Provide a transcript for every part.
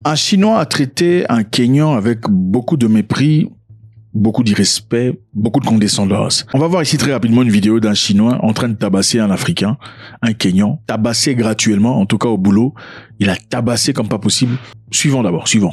Un Chinois a traité un Kenyan avec beaucoup de mépris, beaucoup d'irrespect, beaucoup de condescendance. On va voir ici très rapidement une vidéo d'un Chinois en train de tabasser un Africain, un Kenyan, tabassé gratuitement, en tout cas au boulot. Il a tabassé comme pas possible. Suivons d'abord, suivons.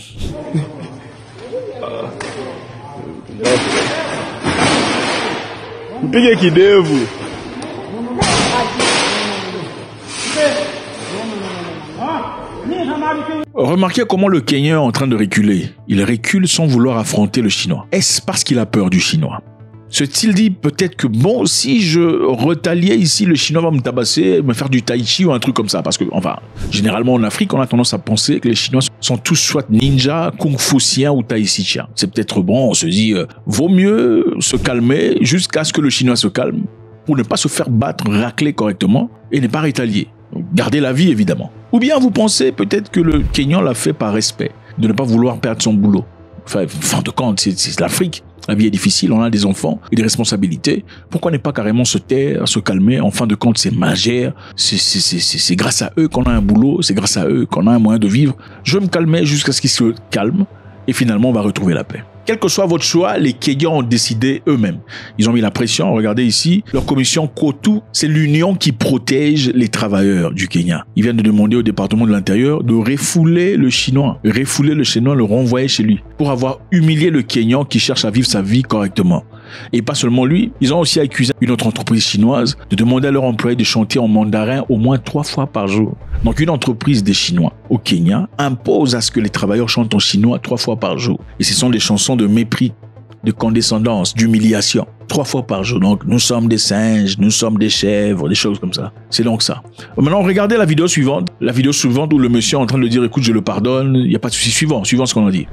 Remarquez comment le Kenyan est en train de reculer. Il recule sans vouloir affronter le Chinois. Est-ce parce qu'il a peur du Chinois? Se-t-il dit peut-être que bon, si je retaliais ici, le Chinois va me tabasser, me faire du tai chi ou un truc comme ça? Parce que, enfin, généralement en Afrique, on a tendance à penser que les Chinois sont tous soit ninja, kung-fuciens ou tai-chi-chiens. C'est peut-être bon, on se dit, vaut mieux se calmer jusqu'à ce que le Chinois se calme pour ne pas se faire battre, racler correctement et ne pas rétalier. Garder la vie, évidemment. Ou bien vous pensez peut-être que le Kenyan l'a fait par respect, de ne pas vouloir perdre son boulot. Enfin, fin de compte, c'est l'Afrique. La vie est difficile, on a des enfants et des responsabilités. Pourquoi ne pas carrément se taire, se calmer? En fin de compte, c'est majeur. C'est grâce à eux qu'on a un boulot, c'est grâce à eux qu'on a un moyen de vivre. Je vais me calmer jusqu'à ce qu'ils se calment et finalement, on va retrouver la paix. Quel que soit votre choix, les Kenyans ont décidé eux-mêmes. Ils ont mis la pression. Regardez ici, leur commission COTU, c'est l'union qui protège les travailleurs du Kenya. Ils viennent de demander au département de l'Intérieur de refouler le Chinois. Refouler le Chinois, le renvoyer chez lui. Pour avoir humilié le Kenyan qui cherche à vivre sa vie correctement. Et pas seulement lui, ils ont aussi accusé une autre entreprise chinoise de demander à leurs employés de chanter en mandarin au moins 3 fois par jour. Donc une entreprise des Chinois au Kenya impose à ce que les travailleurs chantent en chinois 3 fois par jour. Et ce sont des chansons de mépris, de condescendance, d'humiliation. 3 fois par jour. Donc nous sommes des singes, nous sommes des chèvres, des choses comme ça. C'est donc ça. Maintenant regardez la vidéo suivante. La vidéo suivante où le monsieur est en train de dire écoute je le pardonne, il n'y a pas de souci. Suivant ce qu'on a dit.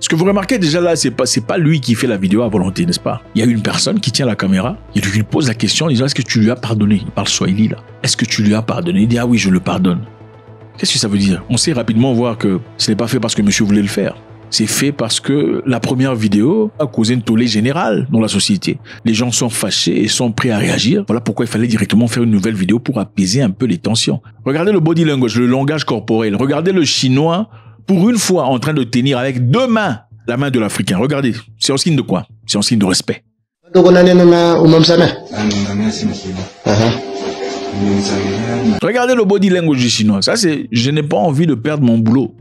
Ce que vous remarquez déjà là, c'est pas lui qui fait la vidéo à volonté, n'est-ce pas? Il y a une personne qui tient la caméra, il lui pose la question en disant est-ce que tu lui as pardonné? Il parle swahili là. Est-ce que tu lui as pardonné? Il dit ah oui, je le pardonne. Qu'est-ce que ça veut dire? On sait rapidement voir que ce n'est pas fait parce que monsieur voulait le faire. C'est fait parce que la première vidéo a causé une tollée générale dans la société. Les gens sont fâchés et sont prêts à réagir. Voilà pourquoi il fallait directement faire une nouvelle vidéo pour apaiser un peu les tensions. Regardez le body language, le langage corporel. Regardez le Chinois, pour une fois, en train de tenir avec 2 mains la main de l'Africain. Regardez, c'est un signe de quoi? C'est un signe de respect. Regardez le body language du Chinois. Ça, c'est je n'ai pas envie de perdre mon boulot.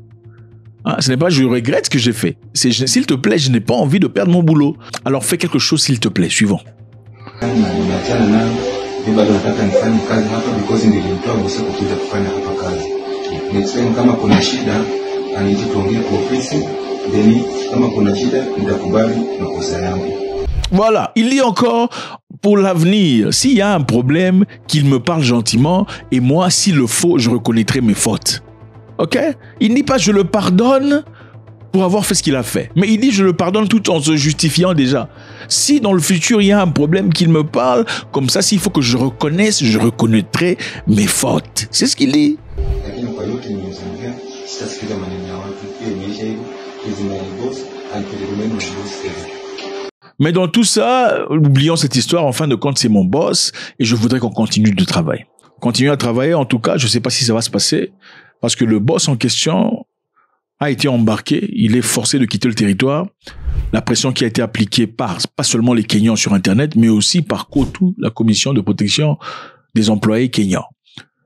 Ce n'est pas je regrette ce que j'ai fait. C'est s'il te plaît, je n'ai pas envie de perdre mon boulot. Alors fais quelque chose s'il te plaît. Suivant. Voilà, il dit encore pour l'avenir, s'il y a un problème, qu'il me parle gentiment et moi, s'il le faut, je reconnaîtrai mes fautes. Ok? Il ne dit pas je le pardonne pour avoir fait ce qu'il a fait. Mais il dit je le pardonne tout en se justifiant déjà. Si dans le futur il y a un problème qu'il me parle, comme ça s'il faut que je reconnaisse, je reconnaîtrai mes fautes. C'est ce qu'il dit. Mais dans tout ça, oublions cette histoire, en fin de compte c'est mon boss et je voudrais qu'on continue de travailler. Continuer à travailler, en tout cas, je ne sais pas si ça va se passer. Parce que le boss en question a été embarqué, il est forcé de quitter le territoire. La pression qui a été appliquée par, pas seulement les Kenyans sur Internet, mais aussi par COTU, la commission de protection des employés kenyans.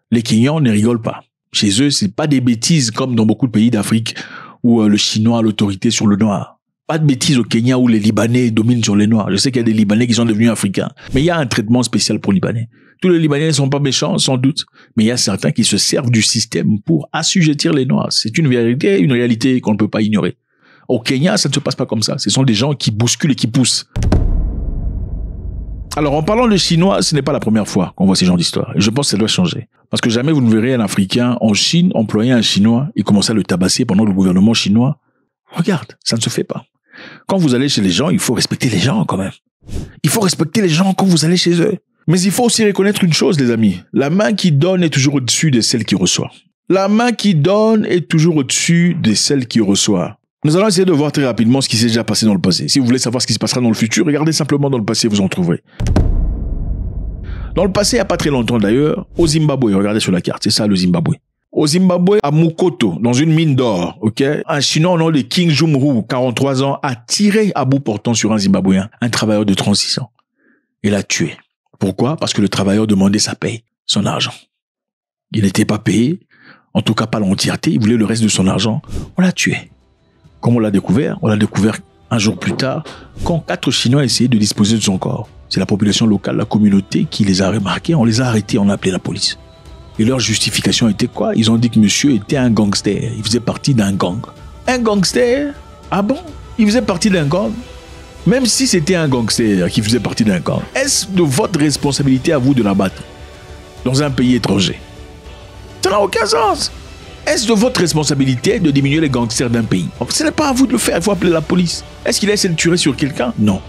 Les Kenyans ne rigolent pas. Chez eux, c'est pas des bêtises comme dans beaucoup de pays d'Afrique où le Chinois a l'autorité sur le noir. Pas de bêtises au Kenya où les Libanais dominent sur les Noirs. Je sais qu'il y a des Libanais qui sont devenus Africains. Mais il y a un traitement spécial pour les Libanais. Tous les Libanais ne sont pas méchants, sans doute. Mais il y a certains qui se servent du système pour assujettir les Noirs. C'est une vérité, une réalité qu'on ne peut pas ignorer. Au Kenya, ça ne se passe pas comme ça. Ce sont des gens qui bousculent et qui poussent. Alors, en parlant de Chinois, ce n'est pas la première fois qu'on voit ces genres d'histoires. Et je pense que ça doit changer. Parce que jamais vous ne verrez un Africain en Chine employer un Chinois et commencer à le tabasser pendant le gouvernement chinois. Regarde, ça ne se fait pas. Quand vous allez chez les gens, il faut respecter les gens quand même. Il faut respecter les gens quand vous allez chez eux. Mais il faut aussi reconnaître une chose, les amis. La main qui donne est toujours au-dessus de celle qui reçoit. La main qui donne est toujours au-dessus de celle qui reçoit. Nous allons essayer de voir très rapidement ce qui s'est déjà passé dans le passé. Si vous voulez savoir ce qui se passera dans le futur, regardez simplement dans le passé, vous en trouverez. Dans le passé, il n'y a pas très longtemps d'ailleurs, au Zimbabwe, regardez sur la carte, c'est ça le Zimbabwe. Au Zimbabwe, à Mukoto, dans une mine d'or, ok, un Chinois au nom de King Jumru, 43 ans, a tiré à bout portant sur un Zimbabwéen, un travailleur de 36 ans, et l'a tué. Pourquoi? Parce que le travailleur demandait sa paye, son argent. Il n'était pas payé, en tout cas pas l'entièreté, il voulait le reste de son argent. On l'a tué. Comment on l'a découvert? On l'a découvert un jour plus tard, quand 4 Chinois essayaient de disposer de son corps. C'est la population locale, la communauté qui les a remarqués, on les a arrêtés, on a appelé la police. Et leur justification était quoi? Ils ont dit que monsieur était un gangster, il faisait partie d'un gang. Un gangster? Ah bon? Il faisait partie d'un gang? Même si c'était un gangster qui faisait partie d'un gang, est-ce de votre responsabilité à vous de l'abattre dans un pays étranger? Ça n'a aucun sens. Est-ce de votre responsabilité de diminuer les gangsters d'un pays? Ce n'est pas à vous de le faire, il faut appeler la police. Est-ce qu'il a essayé de tuer sur quelqu'un? Non.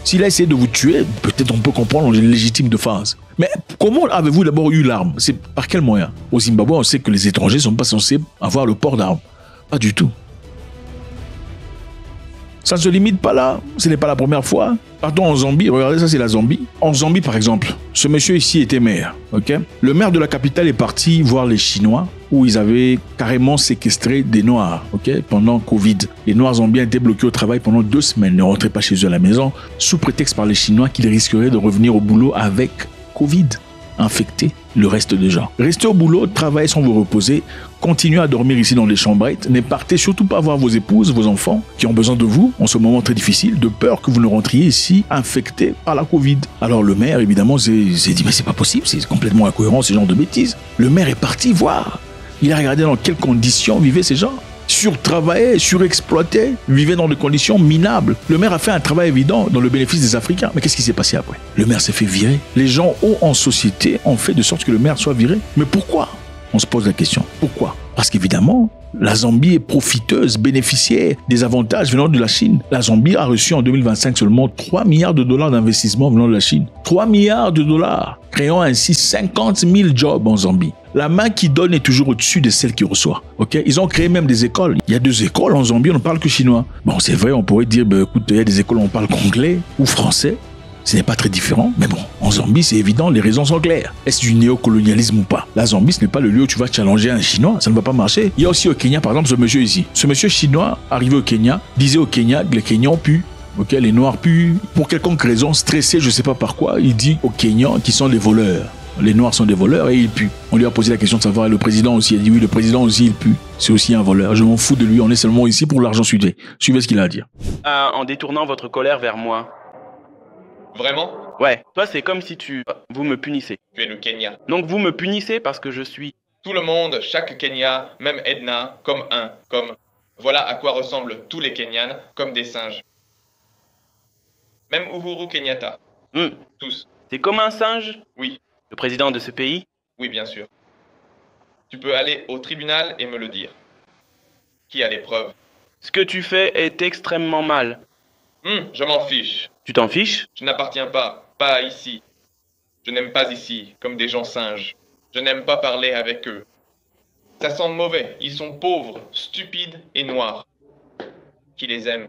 S'il a essayé de vous tuer, peut-être on peut comprendre une légitime défense. Mais comment avez-vous d'abord eu l'arme? C'est par quel moyen? Au Zimbabwe, on sait que les étrangers ne sont pas censés avoir le port d'armes. Pas du tout. Ça ne se limite pas là. Ce n'est pas la première fois. Partons en Zambie. Regardez, ça c'est la Zambie. En Zambie, par exemple, ce monsieur ici était maire. Ok. Le maire de la capitale est parti voir les Chinois où ils avaient carrément séquestré des Noirs. Ok. Pendant Covid, les Noirs zambiens étaient bloqués au travail pendant 2 semaines. Ne rentraient pas chez eux à la maison sous prétexte par les Chinois qu'ils risqueraient de revenir au boulot avec Covid. Infecter le reste des gens. Restez au boulot, travaillez sans vous reposer, continuez à dormir ici dans les chambrettes, ne partez surtout pas voir vos épouses, vos enfants qui ont besoin de vous en ce moment très difficile, de peur que vous ne rentriez ici infectés par la Covid. Alors le maire, évidemment, s'est dit mais c'est pas possible, c'est complètement incohérent ce genre de bêtises. Le maire est parti voir. Il a regardé dans quelles conditions vivaient ces gens. Surtravaillés, surexploités, vivaient dans des conditions minables. Le maire a fait un travail évident dans le bénéfice des Africains. Mais qu'est-ce qui s'est passé après? Le maire s'est fait virer. Les gens hauts en société ont fait de sorte que le maire soit viré. Mais pourquoi? On se pose la question. Pourquoi? Parce qu'évidemment, la Zambie est profiteuse, bénéficiaire des avantages venant de la Chine. La Zambie a reçu en 2025 seulement 3 milliards de dollars d'investissement venant de la Chine. 3 milliards de dollars, créant ainsi 50 000 jobs en Zambie. La main qui donne est toujours au-dessus de celle qui reçoit. Okay? Ils ont créé même des écoles. Il y a 2 écoles en Zambie, on ne parle que chinois. Bon, c'est vrai, on pourrait dire, écoute, il y a des écoles où on parle qu'anglais ou français. Ce n'est pas très différent, mais bon, en Zambie, c'est évident, les raisons sont claires. Est-ce du néocolonialisme ou pas? La Zambie, ce n'est pas le lieu où tu vas challenger un Chinois, ça ne va pas marcher. Il y a aussi au Kenya, par exemple, ce monsieur ici. Ce monsieur chinois, arrivé au Kenya, disait au Kenya que les Kenyans puent. Ok, les Noirs puent. Pour quelconque raison, stressé, je ne sais pas par quoi, il dit aux Kenyans qu'ils sont des voleurs. Les Noirs sont des voleurs et ils puent. On lui a posé la question de savoir, et le président aussi, il a dit oui, le président aussi, il pue. C'est aussi un voleur. Je m'en fous de lui, on est seulement ici pour l'argent suivi. Suivez ce qu'il a à dire. En détournant votre colère vers moi. Vraiment? Ouais, toi c'est comme si vous me punissez. Tu es le Kenya. Donc vous me punissez parce que je suis... Tout le monde, chaque Kenya, même Edna, comme un, comme... Voilà à quoi ressemblent tous les Kenyans, comme des singes. Même Uhuru Kenyatta. Tous. C'est comme un singe? Oui. Le président de ce pays? Oui, bien sûr. Tu peux aller au tribunal et me le dire. Qui a les preuves? Ce que tu fais est extrêmement mal. Je m'en fiche. Tu t'en fiches? Je n'appartiens pas ici. Je n'aime pas ici, comme des gens singes. Je n'aime pas parler avec eux. Ça sent mauvais, ils sont pauvres, stupides et noirs. Qui les aime?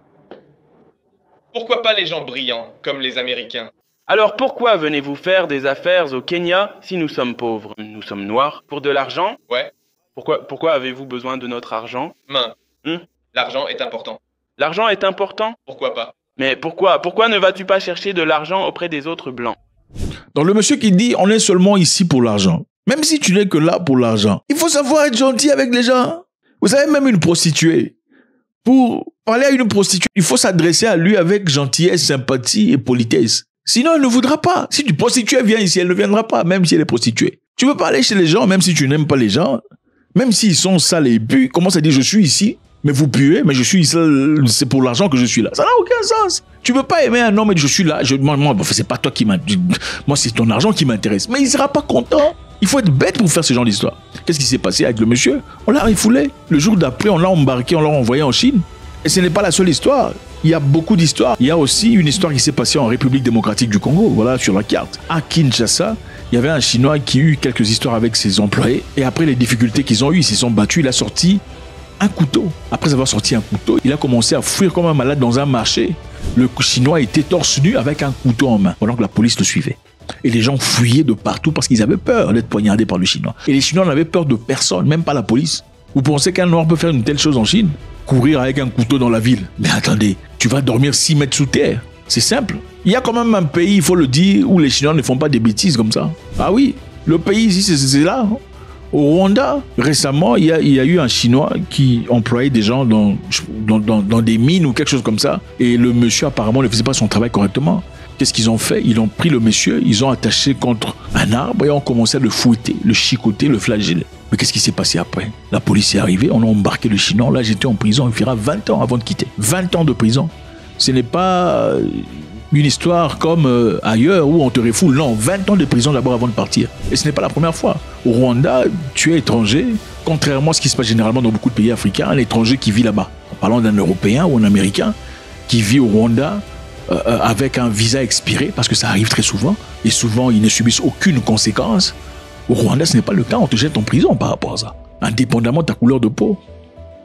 Pourquoi pas les gens brillants, comme les Américains? Alors pourquoi venez-vous faire des affaires au Kenya si nous sommes pauvres? Nous sommes noirs. Pour de l'argent? Ouais. Pourquoi avez-vous besoin de notre argent? L'argent est important. L'argent est important? Pourquoi pas? Mais pourquoi ne vas-tu pas chercher de l'argent auprès des autres blancs? Donc le monsieur qui dit on est seulement ici pour l'argent. Même si tu n'es que là pour l'argent, il faut savoir être gentil avec les gens. Vous savez, même une prostituée, pour parler à une prostituée, il faut s'adresser à lui avec gentillesse, sympathie et politesse. Sinon, elle ne voudra pas. Si une prostituée vient ici, elle ne viendra pas, même si elle est prostituée. Tu veux pas aller chez les gens, même si tu n'aimes pas les gens, même s'ils sont sales et puis commence à dire je suis ici, mais vous puez, mais je suis ici, c'est pour l'argent que je suis là. Ça n'a aucun sens. Tu veux pas aimer un homme et je suis là, moi c'est pas toi qui m'intéresse, moi c'est ton argent qui m'intéresse. Mais il sera pas content. Il faut être bête pour faire ce genre d'histoire. Qu'est-ce qui s'est passé avec le monsieur? On l'a refoulé. Le jour d'après, on l'a embarqué, on l'a envoyé en Chine. Et ce n'est pas la seule histoire. Il y a beaucoup d'histoires. Il y a aussi une histoire qui s'est passée en République démocratique du Congo, voilà, sur la carte. À Kinshasa, il y avait un Chinois qui a eu quelques histoires avec ses employés. Et après les difficultés qu'ils ont eues, ils se sont battus. Il a sorti un couteau. Après avoir sorti un couteau, il a commencé à fuir comme un malade dans un marché. Le Chinois était torse nu avec un couteau en main, pendant que la police le suivait. Et les gens fuyaient de partout parce qu'ils avaient peur d'être poignardés par le Chinois. Et les Chinois n'avaient peur de personne, même pas la police. Vous pensez qu'un Noir peut faire une telle chose en Chine? Courir avec un couteau dans la ville? Mais attendez, tu vas dormir 6 mètres sous terre. C'est simple. Il y a quand même un pays, il faut le dire, où les Chinois ne font pas des bêtises comme ça. Ah oui, le pays ici, c'est là. Au Rwanda, récemment, il y a eu un Chinois qui employait des gens dans des mines ou quelque chose comme ça. Et le monsieur, apparemment, ne faisait pas son travail correctement. Qu'est-ce qu'ils ont fait? Ils ont pris le monsieur, ils ont attaché contre un arbre et ont commencé à le fouetter, le chicoter, le flageller. Mais qu'est-ce qui s'est passé après? La police est arrivée, on a embarqué le Chinois. Là, j'étais en prison, il fera 20 ans avant de quitter. 20 ans de prison. Ce n'est pas une histoire comme ailleurs où on te refoule. Non, 20 ans de prison d'abord avant de partir. Et ce n'est pas la première fois. Au Rwanda, tu es étranger, contrairement à ce qui se passe généralement dans beaucoup de pays africains, un étranger qui vit là-bas. En parlant d'un Européen ou un Américain qui vit au Rwanda avec un visa expiré, parce que ça arrive très souvent, et souvent ils ne subissent aucune conséquence. Au Rwanda, ce n'est pas le cas, on te jette en prison par rapport à ça, indépendamment de ta couleur de peau.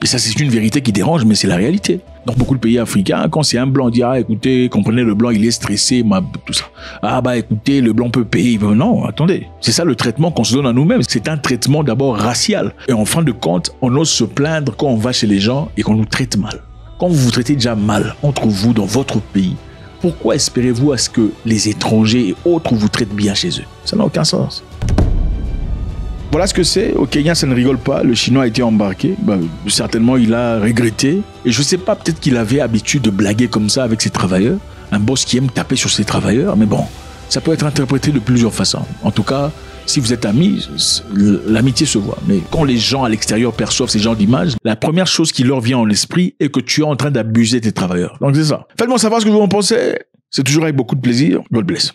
Et ça, c'est une vérité qui dérange, mais c'est la réalité. Dans beaucoup de pays africains, quand c'est un blanc, on dit, ah, écoutez, comprenez, le blanc, il est stressé, tout ça. Ah, bah, écoutez, le blanc peut payer. Non, attendez. C'est ça le traitement qu'on se donne à nous-mêmes. C'est un traitement d'abord racial. Et en fin de compte, on ose se plaindre quand on va chez les gens et qu'on nous traite mal. Quand vous vous traitez déjà mal entre vous dans votre pays, pourquoi espérez-vous à ce que les étrangers et autres vous traitent bien chez eux? Ça n'a aucun sens. Voilà ce que c'est. Au Kenya, ça ne rigole pas. Le Chinois a été embarqué. Certainement, il a regretté. Et je ne sais pas, peut-être qu'il avait habitude de blaguer comme ça avec ses travailleurs. Un boss qui aime taper sur ses travailleurs. Mais bon, ça peut être interprété de plusieurs façons. En tout cas, si vous êtes amis, l'amitié se voit. Mais quand les gens à l'extérieur perçoivent ces genres d'images, la première chose qui leur vient en esprit est que tu es en train d'abuser tes travailleurs. Donc c'est ça. Faites-moi savoir ce que vous en pensez. C'est toujours avec beaucoup de plaisir. God bless.